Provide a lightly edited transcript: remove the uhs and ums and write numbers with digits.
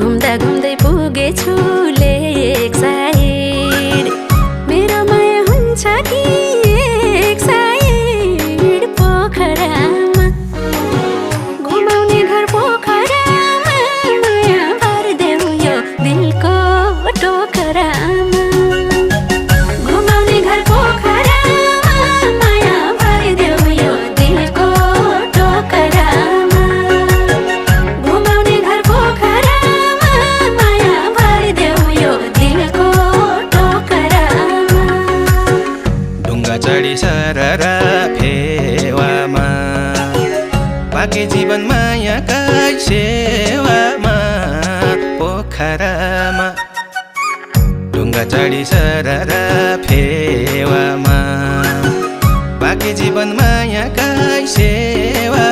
घुम्दा घुम्दै पुगेछु लेक साइड मेरो माया हुन्छ कि एक साइड पोखरामा घुमाउने घर पोखरामा माया भरिदेऊ यो दिलको टोकरामा घुमाउने घर पोखरामा माया भरिदेऊ यो दिलको टोकरामा घुमाउने घर पोखरामा माया भरिदेऊ यो दिलको टोकरामा ढुङ्गा चढी सररा फेवामा बाँकी जीवन मायाकै सेवामा पोखरामा ढुङ्गा चढी सररा फेवामा बाँकी जीवन मायाकै सेवा